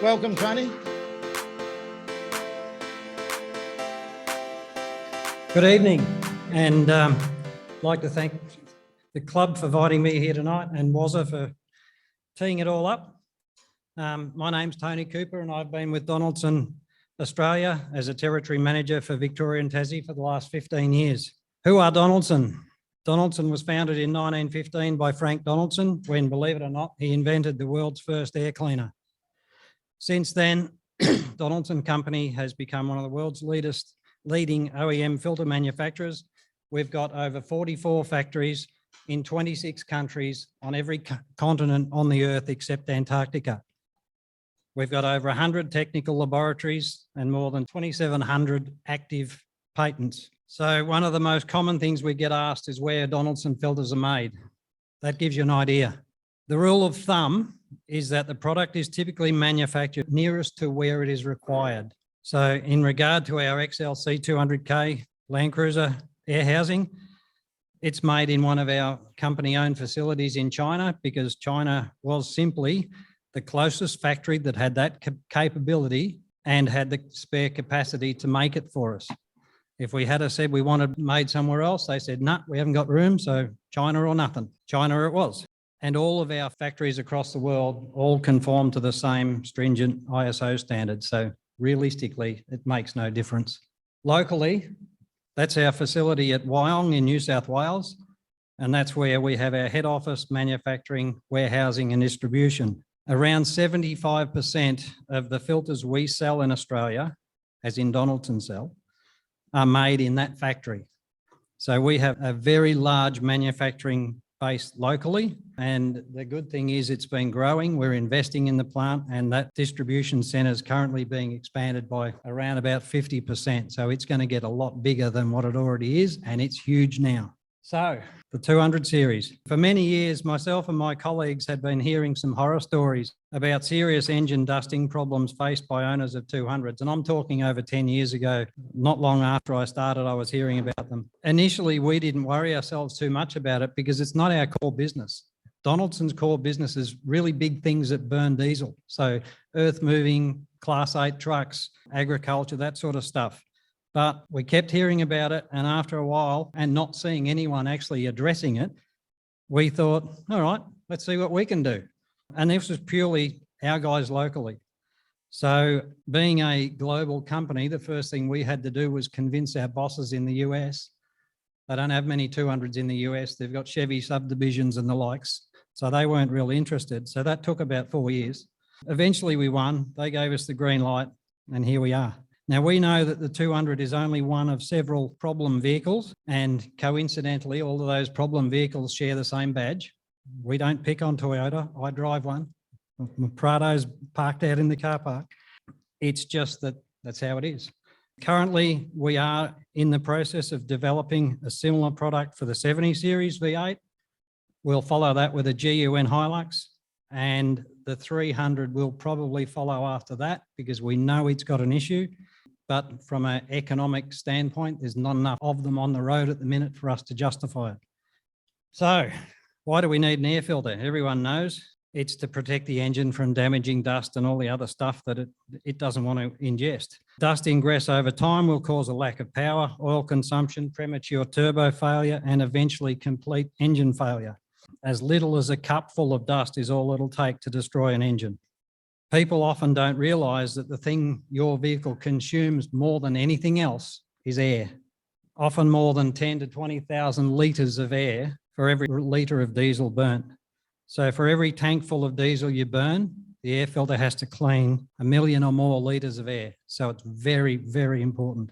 Welcome, Tony. Good evening, and I'd like to thank the club for inviting me here tonight and Wazza for teeing it all up. My name's Tony Cooper and I've been with Donaldson Australia as a territory manager for Victoria and Tassie for the last 15 years. Who are Donaldson? Donaldson was founded in 1915 by Frank Donaldson when, believe it or not, he invented the world's first air cleaner. Since then, Donaldson Company has become one of the world's leading OEM filter manufacturers. We've got over 44 factories in 26 countries on every continent on the earth except Antarctica. We've got over 100 technical laboratories and more than 2,700 active patents. So one of the most common things we get asked is where Donaldson filters are made. That gives you an idea. The rule of thumb is that the product is typically manufactured nearest to where it is required. So in regard to our XLC 200K Land Cruiser air housing, it's made in one of our company-owned facilities in China because China was simply the closest factory that had that capability and had the spare capacity to make it for us. If we had said we wanted made somewhere else, they said, no, we haven't got room, so China or nothing. China it was. And all of our factories across the world all conform to the same stringent ISO standards. So realistically, it makes no difference. Locally, that's our facility at Wyong in New South Wales. And that's where we have our head office, manufacturing, warehousing and distribution. Around 75% of the filters we sell in Australia, as in Donaldson sell, are made in that factory. So we have a very large manufacturing base locally. And the good thing is it's been growing. We're investing in the plant and that distribution centre is currently being expanded by around about 50%. So it's going to get a lot bigger than what it already is. And it's huge now. So the 200 series. For many years, myself and my colleagues had been hearing some horror stories about serious engine dusting problems faced by owners of 200s. And I'm talking over 10 years ago, not long after I started, I was hearing about them. Initially, we didn't worry ourselves too much about it because it's not our core business. Donaldson's core business is really big things that burn diesel. So earth moving, Class 8 trucks, agriculture, that sort of stuff. But we kept hearing about it, and after a while, and not seeing anyone actually addressing it, we thought, all right, let's see what we can do. And this was purely our guys locally. So being a global company, the first thing we had to do was convince our bosses in the US. They don't have many 200s in the US. They've got Chevy subdivisions and the likes. So they weren't really interested. So that took about 4 years. Eventually we won. They gave us the green light, and here we are. Now, we know that the 200 is only one of several problem vehicles, and coincidentally, all of those problem vehicles share the same badge. We don't pick on Toyota. I drive one. My Prado's parked out in the car park. It's just that that's how it is. Currently, we are in the process of developing a similar product for the 70 series V8. We'll follow that with a GUN Hilux, and the 300 will probably follow after that because we know it's got an issue. But from an economic standpoint, there's not enough of them on the road at the minute for us to justify it. So why do we need an air filter? Everyone knows it's to protect the engine from damaging dust and all the other stuff that it doesn't want to ingest. Dust ingress over time will cause a lack of power, oil consumption, premature turbo failure, and eventually complete engine failure. As little as a cup full of dust is all it'll take to destroy an engine. People often don't realise that the thing your vehicle consumes more than anything else is air. Often more than 10 to 20,000 litres of air for every litre of diesel burnt. So for every tank full of diesel you burn, the air filter has to clean 1 million or more litres of air. So it's very, very important.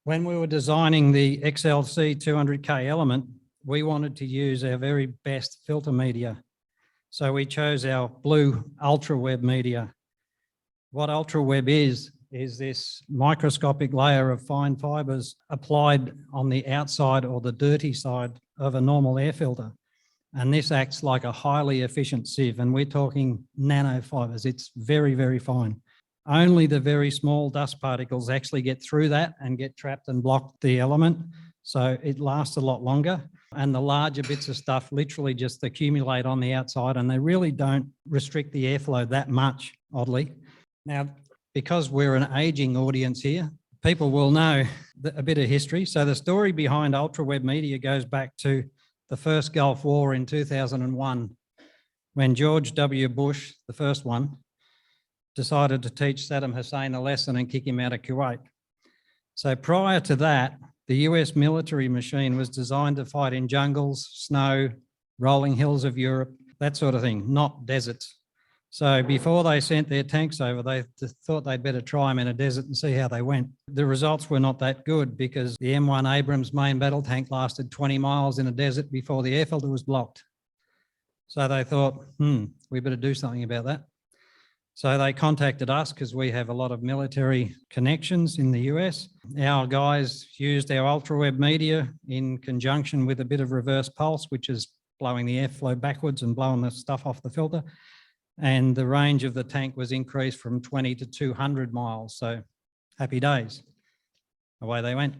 When we were designing the XLC 200K Element, we wanted to use our very best filter media. So we chose our blue UltraWeb media. What UltraWeb is this microscopic layer of fine fibres applied on the outside or the dirty side of a normal air filter. And this acts like a highly efficient sieve, and we're talking nanofibres. It's very, very fine. Only the very small dust particles actually get through that and get trapped and block the element. So it lasts a lot longer. And the larger bits of stuff literally just accumulate on the outside, and they really don't restrict the airflow that much, oddly. Now, because we're an ageing audience here, people will know a bit of history. So the story behind ultra-web media goes back to the first Gulf War in 2001, when George W. Bush, the first one, decided to teach Saddam Hussein a lesson and kick him out of Kuwait. So prior to that, the US military machine was designed to fight in jungles, snow, rolling hills of Europe, that sort of thing, not deserts. So before they sent their tanks over, they thought they'd better try them in a desert and see how they went. The results were not that good because the M1 Abrams main battle tank lasted 20 miles in a desert before the air filter was blocked. So they thought, we better do something about that. So they contacted us because we have a lot of military connections in the US. Our guys used our ultra-web media in conjunction with a bit of reverse pulse, which is blowing the airflow backwards and blowing the stuff off the filter. And the range of the tank was increased from 20 to 200 miles. So happy days. Away they went.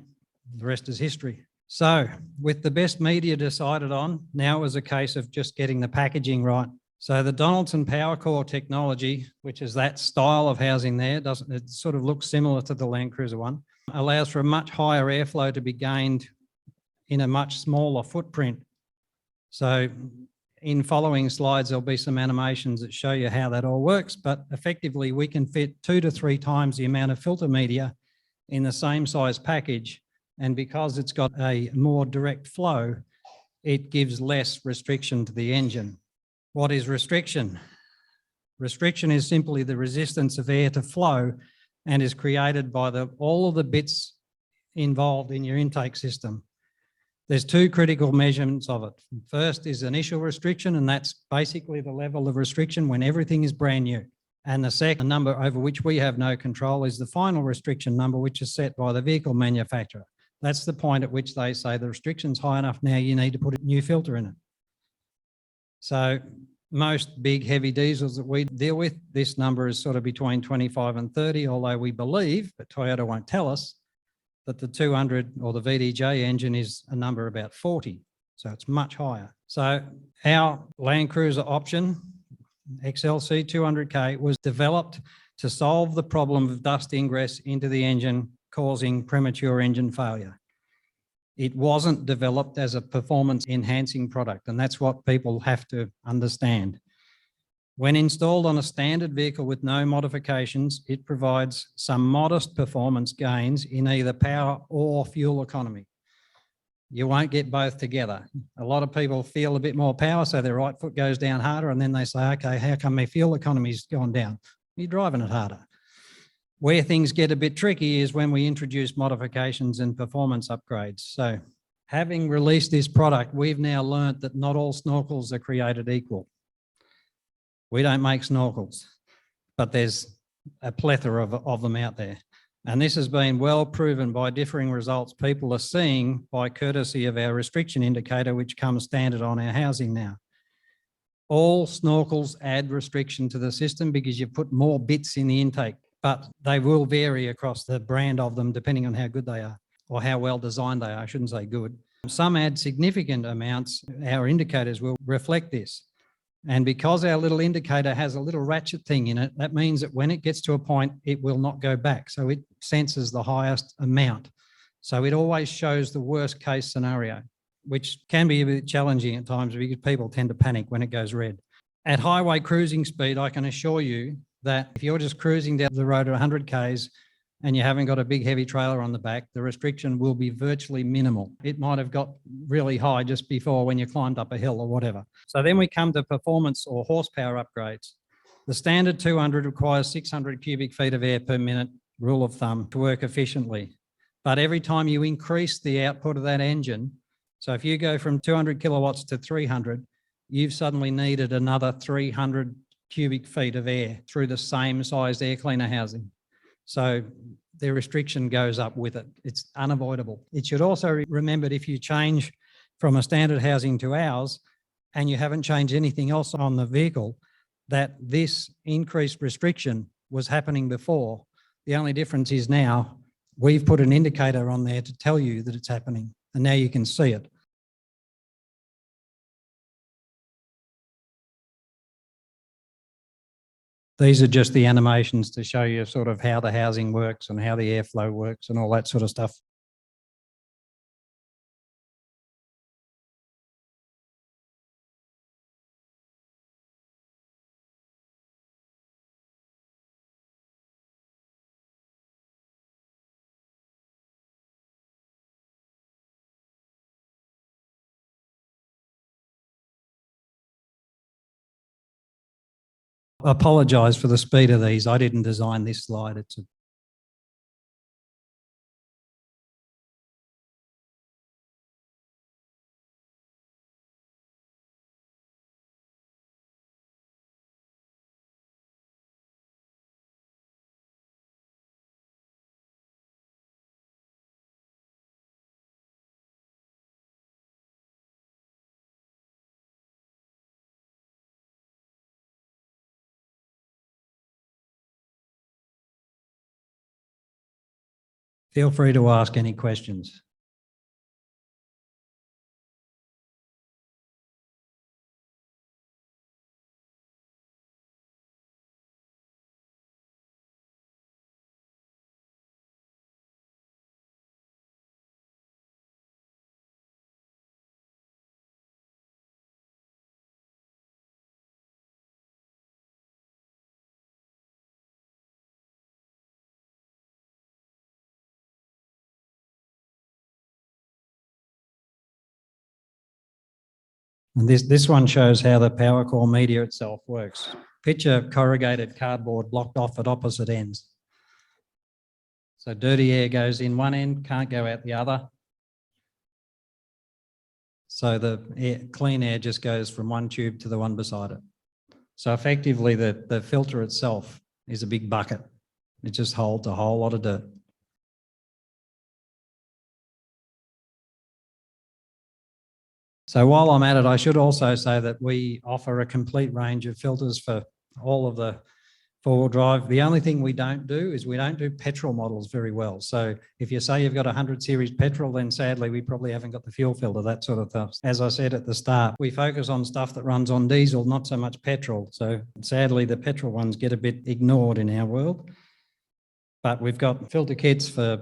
The rest is history. So with the best media decided on, now it was a case of just getting the packaging right. So the Donaldson PowerCore Technology, which is that style of housing there, it sort of looks similar to the Land Cruiser one, allows for a much higher airflow to be gained in a much smaller footprint. So in following slides, there'll be some animations that show you how that all works, but effectively we can fit 2 to 3 times the amount of filter media in the same size package. And because it's got a more direct flow, it gives less restriction to the engine. What is restriction? Restriction is simply the resistance of air to flow and is created by all of the bits involved in your intake system. There's 2 critical measurements of it. First is initial restriction, and that's basically the level of restriction when everything is brand new. And the second number over which we have no control is the final restriction number, which is set by the vehicle manufacturer. That's the point at which they say the restriction's high enough now, you need to put a new filter in it. So most big heavy diesels that we deal with, this number is sort of between 25 and 30, although we believe, but Toyota won't tell us, that the 200 or the VDJ engine is a number about 40. So it's much higher. So our Land Cruiser option, XLC 200K, was developed to solve the problem of dust ingress into the engine causing premature engine failure. It wasn't developed as a performance enhancing product, and that's what people have to understand. When installed on a standard vehicle with no modifications, it provides some modest performance gains in either power or fuel economy. You won't get both together. A lot of people feel a bit more power, so their right foot goes down harder, and then they say, okay, how come my fuel economy's gone down? You're driving it harder. Where things get a bit tricky is when we introduce modifications and performance upgrades. So having released this product, we've now learnt that not all snorkels are created equal. We don't make snorkels, but there's a plethora of them out there. And this has been well proven by differing results people are seeing by courtesy of our restriction indicator, which comes standard on our housing now. All snorkels add restriction to the system because you put more bits in the intake, but they will vary across the brand of them depending on how good they are or how well designed they are. I shouldn't say good. Some add significant amounts. Our indicators will reflect this. And because our little indicator has a little ratchet thing in it, that means that when it gets to a point, it will not go back. So it senses the highest amount. So it always shows the worst case scenario, which can be a bit challenging at times because people tend to panic when it goes red. At highway cruising speed, I can assure you that if you're just cruising down the road at 100 Ks and you haven't got a big heavy trailer on the back, the restriction will be virtually minimal. It might have got really high just before when you climbed up a hill or whatever. So then we come to performance or horsepower upgrades. The standard 200 requires 600 cubic feet of air per minute, rule of thumb, to work efficiently. But every time you increase the output of that engine, so if you go from 200 kilowatts to 300, you've suddenly needed another 300 cubic feet of air through the same sized air cleaner housing. So the restriction goes up with it. It's unavoidable. It should also be remembered if you change from a standard housing to ours and you haven't changed anything else on the vehicle, that this increased restriction was happening before. The only difference is now we've put an indicator on there to tell you that it's happening, and now you can see it. These are just the animations to show you sort of how the housing works and how the airflow works and all that sort of stuff. I apologise for the speed of these. I didn't design this slide. Feel free to ask any questions. And this one shows how the PowerCore media itself works. Picture corrugated cardboard blocked off at opposite ends. So dirty air goes in one end, can't go out the other. So the clean air just goes from one tube to the one beside it. So effectively the filter itself is a big bucket. It just holds a whole lot of dirt. So while I'm at it, I should also say that we offer a complete range of filters for all of the four-wheel drive. The only thing we don't do is we don't do petrol models very well. So if you say you've got a 100 series petrol, then sadly, we probably haven't got the fuel filter, that sort of stuff. As I said at the start, we focus on stuff that runs on diesel, not so much petrol. So sadly, the petrol ones get a bit ignored in our world. But we've got filter kits for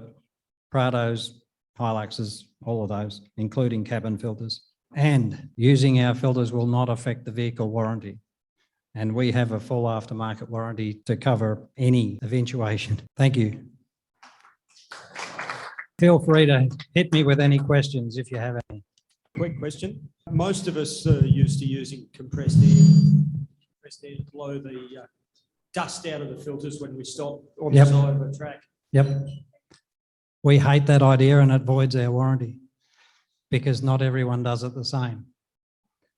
Prados, Hiluxes, all of those, including cabin filters. And using our filters will not affect the vehicle warranty. And we have a full aftermarket warranty to cover any eventuation. Thank you. Feel free to hit me with any questions if you have any. Quick question. Most of us are used to using compressed air. Compressed air to blow the dust out of the filters when we stop on the side of a track. Yep. We hate that idea and it voids our warranty because not everyone does it the same.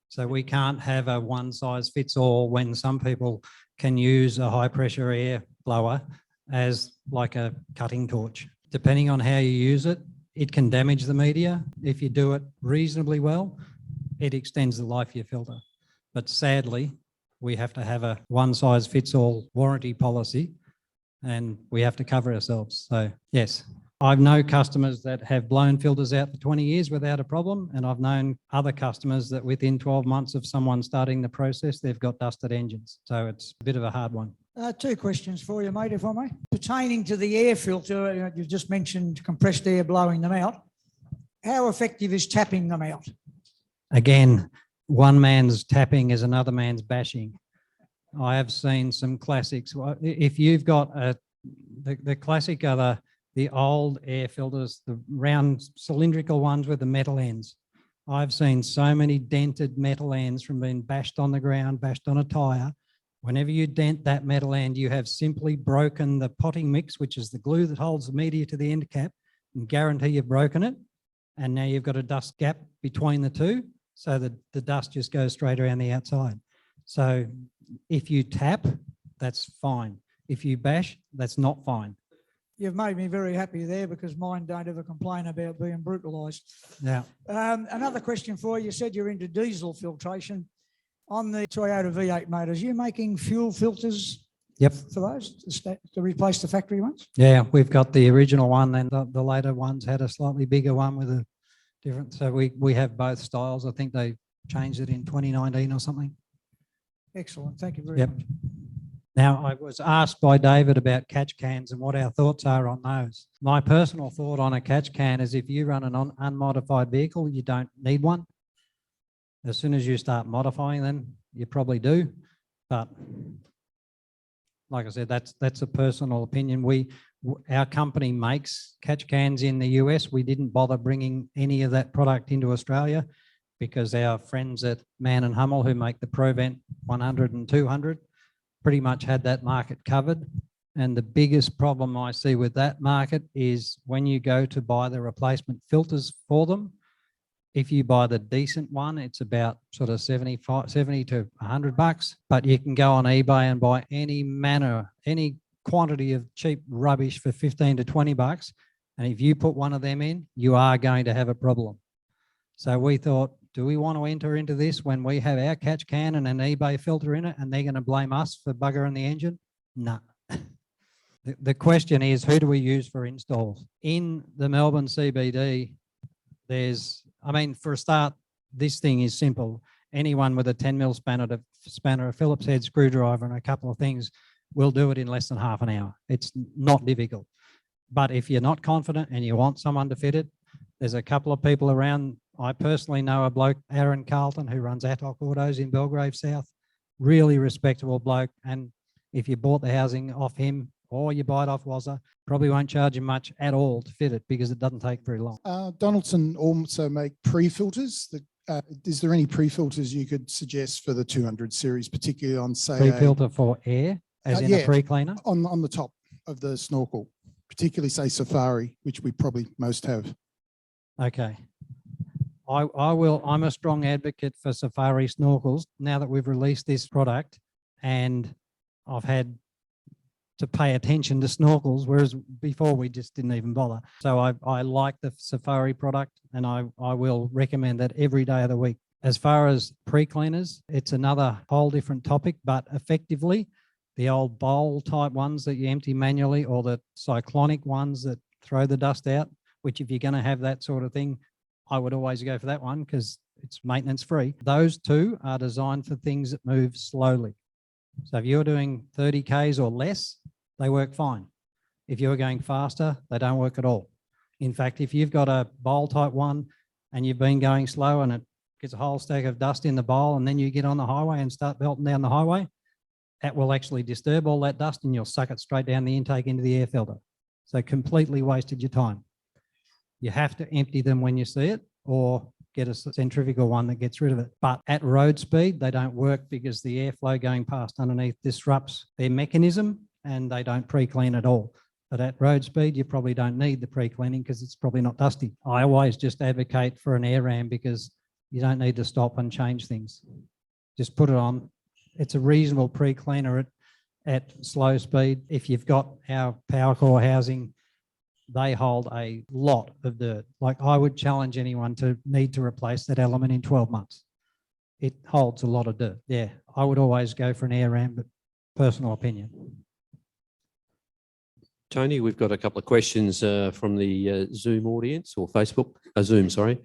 So we can't have a one size fits all when some people can use a high pressure air blower as like a cutting torch. Depending on how you use it, it can damage the media. If you do it reasonably well, it extends the life of your filter. But sadly, we have to have a one size fits all warranty policy and we have to cover ourselves. So yes. I've known customers that have blown filters out for 20 years without a problem, and I've known other customers that within 12 months of someone starting the process, they've got dusted engines. So it's a bit of a hard one. Two questions for you, mate, if I may. Pertaining to the air filter, you just mentioned compressed air blowing them out. How effective is tapping them out? Again, one man's tapping is another man's bashing. I have seen some classics. If you've got the classic are the old air filters, the round cylindrical ones with the metal ends. I've seen so many dented metal ends from being bashed on the ground, bashed on a tyre. Whenever you dent that metal end, you have simply broken the potting mix, which is the glue that holds the media to the end cap, and guarantee you've broken it. And now you've got a dust gap between the two, so that the dust just goes straight around the outside. So if you tap, that's fine. If you bash, that's not fine. You've made me very happy there because mine don't ever complain about being brutalised. Yeah. Another question for you. You said you're into diesel filtration. On the Toyota V8 motors, are you making fuel filters? Yep. For those to replace the factory ones? Yeah, we've got the original one and the later ones had a slightly bigger one with a different. So we have both styles. I think they changed it in 2019 or something. Excellent. Thank you very much. Now, I was asked by David about catch cans and what our thoughts are on those. My personal thought on a catch can is if you run an unmodified vehicle, you don't need one. As soon as you start modifying them, you probably do. But like I said, that's a personal opinion. Our company makes catch cans in the US. We didn't bother bringing any of that product into Australia because our friends at Mann and Hummel, who make the ProVent 100 and 200, pretty much had that market covered. And the biggest problem I see with that market is when you go to buy the replacement filters for them, if you buy the decent one, it's about sort of 70 to $100, but you can go on eBay and buy any quantity of cheap rubbish for 15 to $20. And if you put one of them in, you are going to have a problem. So we thought, do we want to enter into this when we have our catch can and an eBay filter in it and they're going to blame us for buggering the engine? No. The question is, who do we use for installs? In the Melbourne CBD, for a start, this thing is simple. Anyone with a 10mm spanner, a Phillips head screwdriver and a couple of things will do it in less than half an hour. It's not difficult. But if you're not confident and you want someone to fit it, there's a couple of people around. I personally know a bloke, Aaron Carlton, who runs Attock Autos in Belgrave South. Really respectable bloke. And if you bought the housing off him or you buy it off Wazza, probably won't charge you much at all to fit it because it doesn't take very long. Donaldson also make pre-filters. Is there any pre-filters you could suggest for the 200 series, particularly on, say, Pre-filter for air, as in a pre-cleaner? On the top of the snorkel, particularly, say, Safari, which we probably most have. Okay. I'm a strong advocate for Safari snorkels now that we've released this product, and I've had to pay attention to snorkels, whereas before we just didn't even bother. So I like the Safari product, and I will recommend that every day of the week. As far as pre-cleaners, it's another whole different topic, but effectively the old bowl type ones that you empty manually, or the cyclonic ones that throw the dust out, which if you're going to have that sort of thing, I would always go for that one because it's maintenance free. Those two are designed for things that move slowly. So if you're doing 30 Ks or less, they work fine. If you're going faster, they don't work at all. In fact, if you've got a bowl type one and you've been going slow and it gets a whole stack of dust in the bowl and then you get on the highway and start belting down the highway, that will actually disturb all that dust and you'll suck it straight down the intake into the air filter. So completely wasted your time. You have to empty them when you see it or get a centrifugal one that gets rid of it. But at road speed, they don't work because the airflow going past underneath disrupts their mechanism and they don't pre-clean at all. But at road speed, you probably don't need the pre-cleaning because it's probably not dusty. I always just advocate for an air ram because you don't need to stop and change things. Just put it on. It's a reasonable pre-cleaner at slow speed. If you've got our PowerCore housing, they hold a lot of dirt. Like I would challenge anyone to need to replace that element in 12 months. It holds a lot of dirt. Yeah, I would always go for an air ram, but personal opinion. Tony, we've got a couple of questions from the Zoom audience, or Facebook, Zoom, sorry.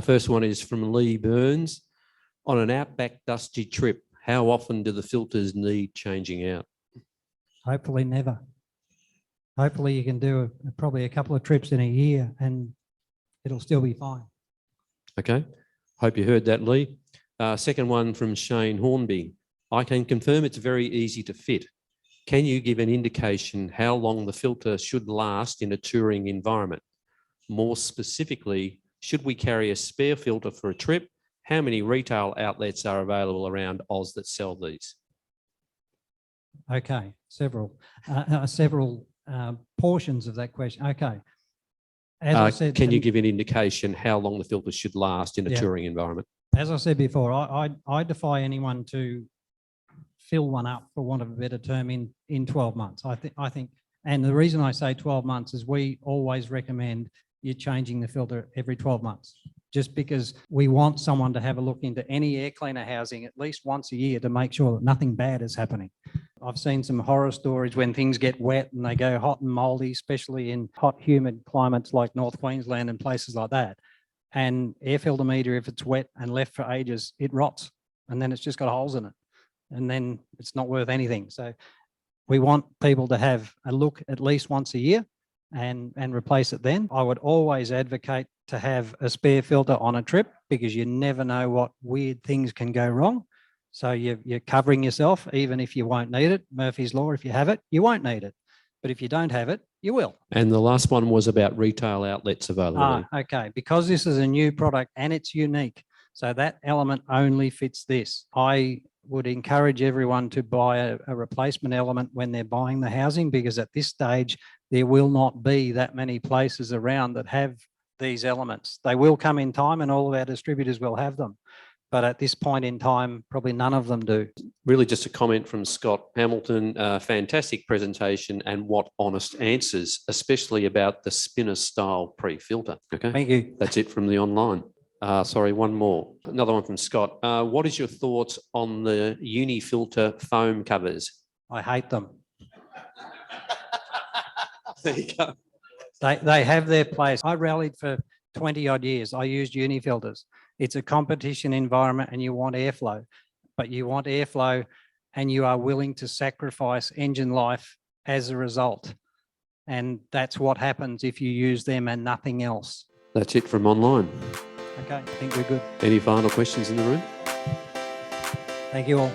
First one is from Lee Burns. On an outback dusty trip, how often do the filters need changing out? Hopefully never. Hopefully you can do probably a couple of trips in a year and it'll still be fine. Okay, hope you heard that, Lee. Second one from Shane Hornby. I can confirm it's very easy to fit. Can you give an indication how long the filter should last in a touring environment? More specifically, should we carry a spare filter for a trip? How many retail outlets are available around Oz that sell these? Okay, several portions of that question. Okay. As I said, can you give an indication how long the filter should last in a touring environment? As I said before, I defy anyone to fill one up, for want of a better term, in 12 months. I think, and the reason I say 12 months is we always recommend you changing the filter every 12 months, just because we want someone to have a look into any air cleaner housing at least once a year to make sure that nothing bad is happening. I've seen some horror stories when things get wet and they go hot and mouldy, especially in hot, humid climates like North Queensland and places like that. And air filter meter, if it's wet and left for ages, it rots and then it's just got holes in it. And then it's not worth anything. So We want people to have a look at least once a year and replace it then. I would always advocate to have a spare filter on a trip because you never know what weird things can go wrong. So you're covering yourself, even if you won't need it. Murphy's Law, if you have it, you won't need it. But if you don't have it, you will. And the last one was about retail outlets availability. Okay. Because this is a new product and it's unique, so that element only fits this. I would encourage everyone to buy a replacement element when they're buying the housing, because at this stage, there will not be that many places around that have these elements. They will come in time and all of our distributors will have them. But at this point in time, probably none of them do. Really just a comment from Scott Hamilton, fantastic presentation and what honest answers, especially about the spinner style pre-filter. Okay, Thank you. that's it from the online. Sorry, one more. Another one from Scott. What is your thoughts on the Unifilter foam covers? I hate them. There you go. They have their place. I rallied for 20 odd years. I used Unifilters. It's a competition environment and you want airflow, but you want airflow and you are willing to sacrifice engine life as a result. And that's what happens if you use them and nothing else. That's it from online. Okay, I think we're good. Any final questions in the room? Thank you all.